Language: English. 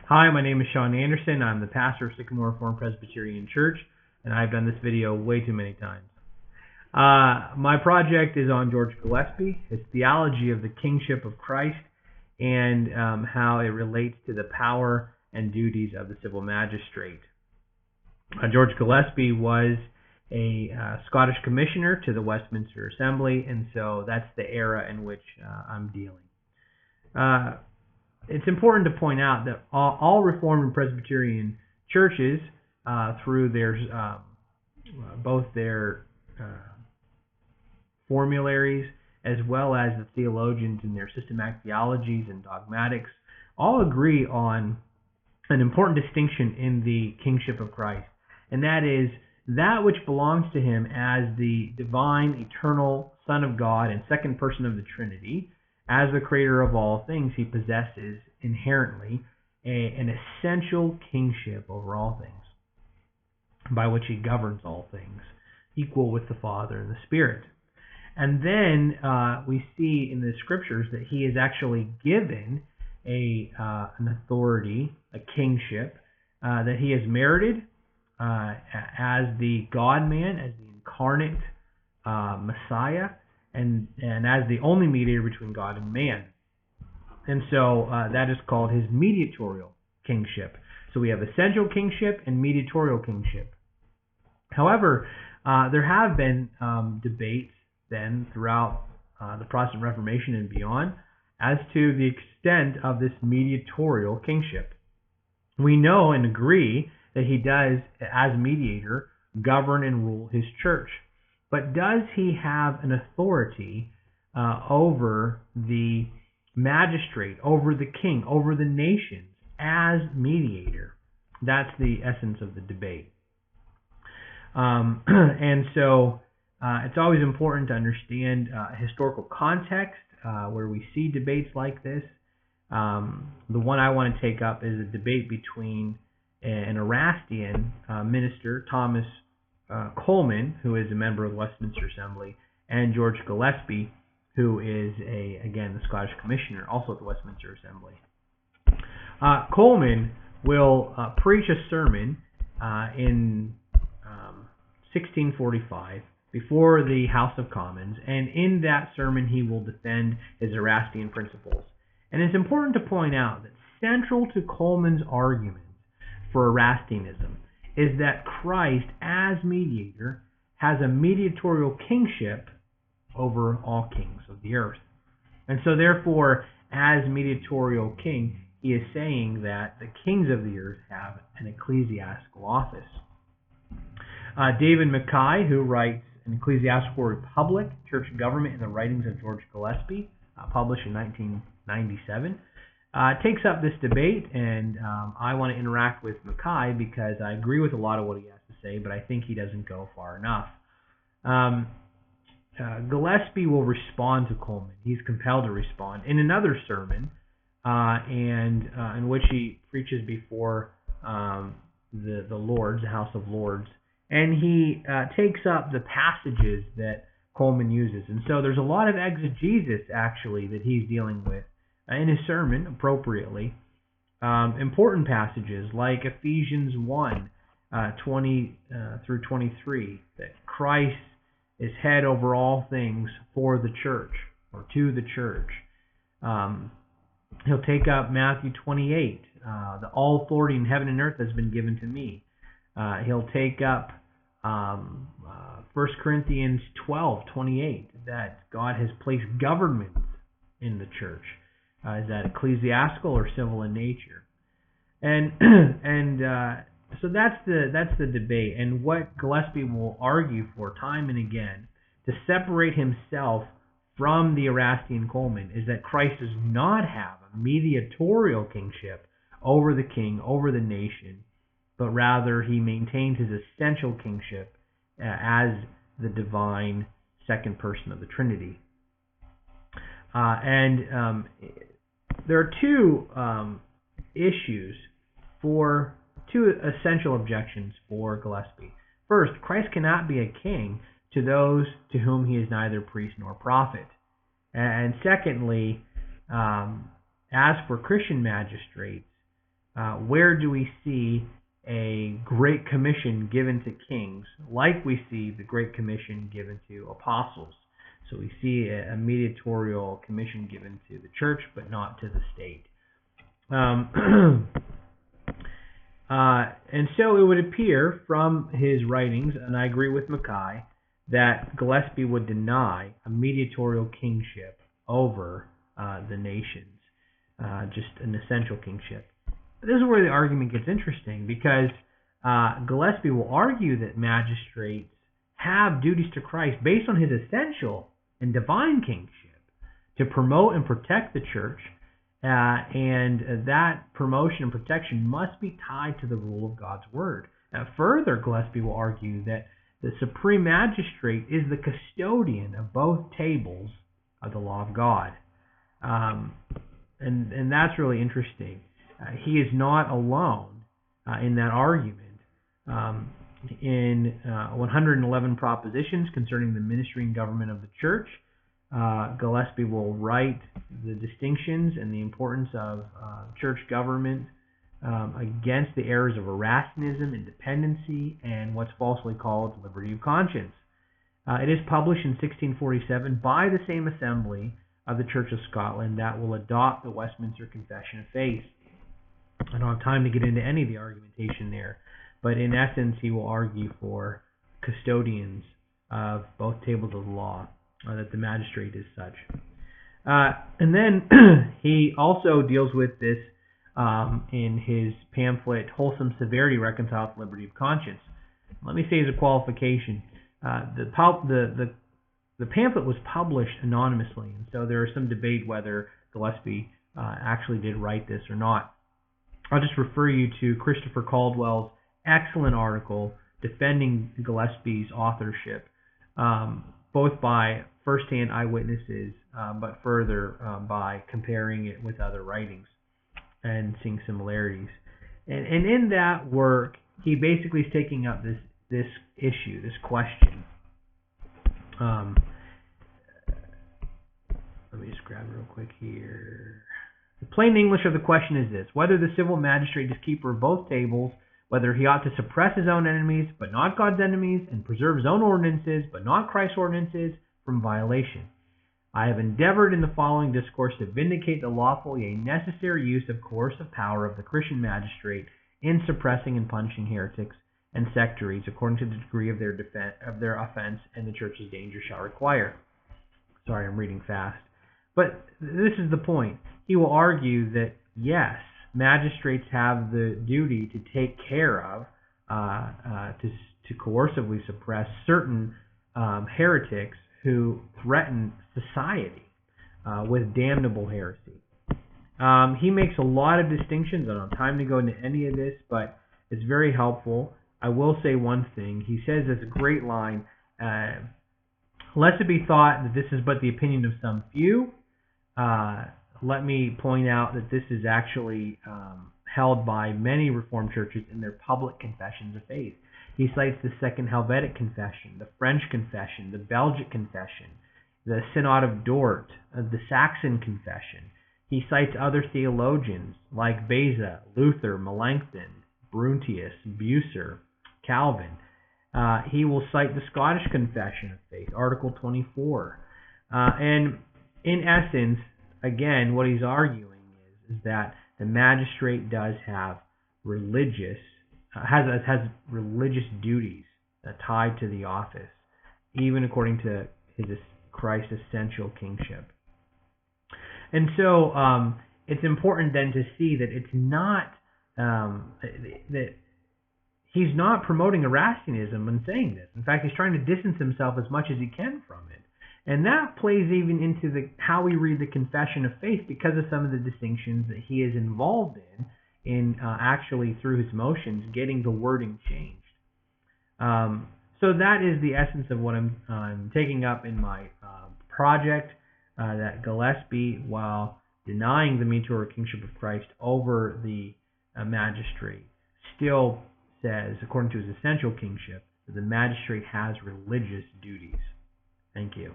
Hi, my name is Sean Anderson. I'm the pastor of Sycamore Reformed Presbyterian Church, and I've done this video way too many times. My project is on George Gillespie, his theology of the kingship of Christ, and how it relates to the power and duties of the civil magistrate. George Gillespie was a Scottish commissioner to the Westminster Assembly, and so that's the era in which I'm dealing. It's important to point out that all Reformed and Presbyterian churches, through their both their formularies as well as the theologians in their systematic theologies and dogmatics, all agree on an important distinction in the kingship of Christ, and that is that which belongs to him as the divine, eternal Son of God and second person of the Trinity. As the creator of all things, he possesses inherently an essential kingship over all things, by which he governs all things, equal with the Father and the Spirit. And then we see in the Scriptures that he is actually given an authority, a kingship, that he has merited as the God-man, as the incarnate Messiah, and as the only mediator between God and man. And so that is called his mediatorial kingship. So we have essential kingship and mediatorial kingship. However, there have been debates then throughout the Protestant Reformation and beyond as to the extent of this mediatorial kingship. We know and agree that he does, as mediator, govern and rule his church. But does he have an authority over the magistrate, over the king, over the nations as mediator? That's the essence of the debate. And so it's always important to understand historical context where we see debates like this. The one I want to take up is a debate between an Erastian minister, Thomas Coleman, who is a member of the Westminster Assembly, and George Gillespie, who is again the Scottish Commissioner, also at the Westminster Assembly. Coleman will preach a sermon in 1645 before the House of Commons, and in that sermon he will defend his Erastian principles. And it's important to point out that central to Coleman's argument for Erastianism is that Christ, as mediator, has a mediatorial kingship over all kings of the earth. And so therefore, as mediatorial king, he is saying that the kings of the earth have an ecclesiastical office. David Mackay, who writes An Ecclesiastical Republic, Church Government in the Writings of George Gillespie, published in 1997, takes up this debate, and I want to interact with Mackay because I agree with a lot of what he has to say, but I think he doesn't go far enough. Gillespie will respond to Coleman. He's compelled to respond in another sermon, and in which he preaches before the Lords, the House of Lords, and he takes up the passages that Coleman uses. And so there's a lot of exegesis, actually, that he's dealing with in his sermon, appropriately. Important passages like Ephesians 1, 20 through 23, that Christ is head over all things for the church, or to the church. He'll take up Matthew 28, the all authority in heaven and earth has been given to me. He'll take up 1 Corinthians 12:28, that God has placed governments in the church. Is that ecclesiastical or civil in nature? And so that's the debate. And what Gillespie will argue for time and again to separate himself from the Erastian Coleman is that Christ does not have a mediatorial kingship over the king, over the nation, but rather he maintains his essential kingship as the divine second person of the Trinity. There are two two essential objections for Gillespie. First, Christ cannot be a king to those to whom he is neither priest nor prophet. And secondly, as for Christian magistrates, where do we see a great commission given to kings like we see the great commission given to apostles? So we see a mediatorial commission given to the church, but not to the state. And so it would appear from his writings, and I agree with Mackay, that Gillespie would deny a mediatorial kingship over the nations, just an essential kingship. This is where the argument gets interesting, because Gillespie will argue that magistrates have duties to Christ based on his essential and divine kingship to promote and protect the church, and that promotion and protection must be tied to the rule of God's word. Further, Gillespie will argue that the supreme magistrate is the custodian of both tables of the law of God. And that's really interesting. He is not alone in that argument. In 111 propositions concerning the ministry and government of the church, Gillespie will write the distinctions and the importance of church government against the errors of Erastianism, independency, and what's falsely called liberty of conscience. It is published in 1647 by the same assembly of the Church of Scotland that will adopt the Westminster Confession of Faith. I don't have time to get into any of the argumentation there, but in essence, he will argue for custodians of both tables of the law, that the magistrate is such. And then he also deals with this in his pamphlet, Wholesome Severity Reconciled with Liberty of Conscience. Let me say as a qualification, the pamphlet was published anonymously, and so there is some debate whether Gillespie actually did write this or not. I'll just refer you to Christopher Caldwell's excellent article defending Gillespie's authorship, both by first-hand eyewitnesses, but further by comparing it with other writings and seeing similarities. And in that work, he basically is taking up this issue, this question. Let me just grab it real quick here. The plain English of the question is this: whether the civil magistrate is keeper of both tables, whether he ought to suppress his own enemies, but not God's enemies, and preserve his own ordinances, but not Christ's ordinances, from violation. I have endeavored in the following discourse to vindicate the lawful, yea, necessary use of coercive power of the Christian magistrate in suppressing and punishing heretics and sectaries according to the degree of their offense and the church's danger shall require. Sorry, I'm reading fast. But this is the point. He will argue that, yes, magistrates have the duty to take care of, to coercively suppress certain heretics who threaten society with damnable heresy. He makes a lot of distinctions. I don't have time to go into any of this, but it's very helpful. I will say one thing. He says it's a great line. Lest it be thought that this is but the opinion of some few, let me point out that this is actually held by many Reformed churches in their public confessions of faith. He cites the Second Helvetic Confession, the French Confession, the Belgic Confession, the Synod of Dort, the Saxon Confession. He cites other theologians like Beza, Luther, Melanchthon, Bruntius, Bucer, Calvin. He will cite the Scottish Confession of Faith, Article 24. And in essence, again, what he's arguing is that the magistrate does have religious duties tied to the office, even according to his Christ's essential kingship. And so it's important then to see that it's not that he's not promoting Erastianism when saying this. In fact, he's trying to distance himself as much as he can from it. And that plays even into how we read the Confession of Faith because of some of the distinctions that he is involved in actually through his motions getting the wording changed. So that is the essence of what I'm taking up in my project, that Gillespie, while denying the mediatorial kingship of Christ over the magistrate, still says, according to his essential kingship, that the magistrate has religious duties. Thank you.